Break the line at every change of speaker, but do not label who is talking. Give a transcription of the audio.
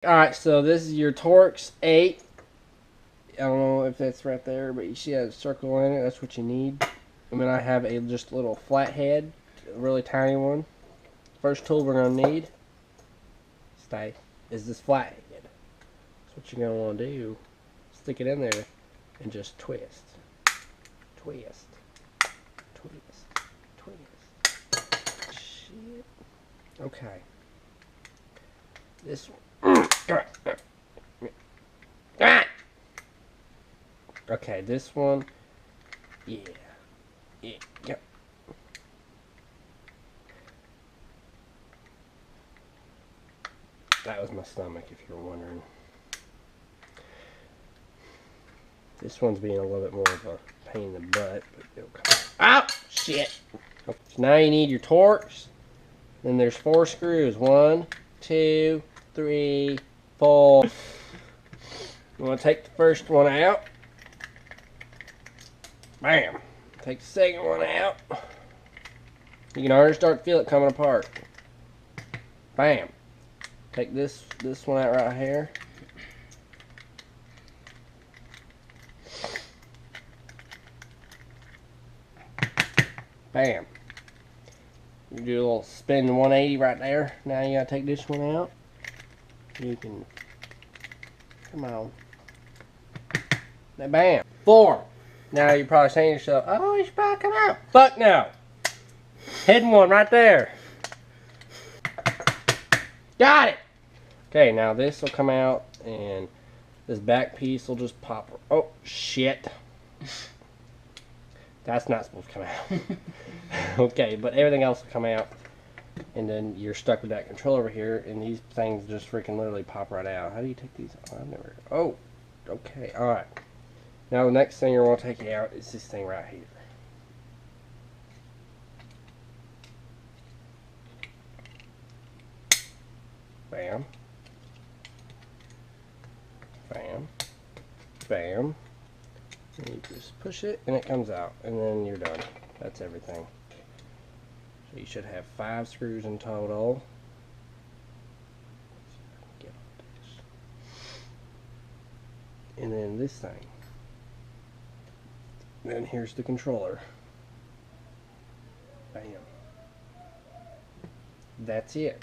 Alright, so this is your Torx 8. I don't know if that's right there, but you see that circle in it. That's what you need. And then I have a just little flathead, a really tiny one. First tool we're going to need is this flathead. So what you're going to want to do, stick it in there and just twist. Twist. Twist. Twist. Shit. Okay. This one. Okay, this one. Yeah. Yeah. Yep. That was my stomach, if you were wondering. This one's being a little bit more of a pain in the butt, but it'll come out. Shit! Okay, so now you need your Torx. Then there's 4 screws. 1, 2, 3, 4. You want to take the first one out. Bam! Take the second one out. You can already start to feel it coming apart. Bam! Take this one out right here. Bam! You do a little spin 180 right there. Now you gotta take this one out. You can, come on. Bam! 4. Now you're probably saying to yourself, oh, you should probably come out. Fuck no! Hidden one right there. Got it! Okay, now this will come out and this back piece will just pop. Oh, shit. That's not supposed to come out. Okay, but everything else will come out. And then you're stuck with that control over here, and these things just freaking literally pop right out. How do you take these out? I've never. Oh, okay, alright. Now the next thing you're going to take out is this thing right here. Bam. Bam. Bam. And you just push it and it comes out, and then you're done. That's everything. So you should have 5 screws in total. And then this thing. Then here's the controller. Bam. That's it.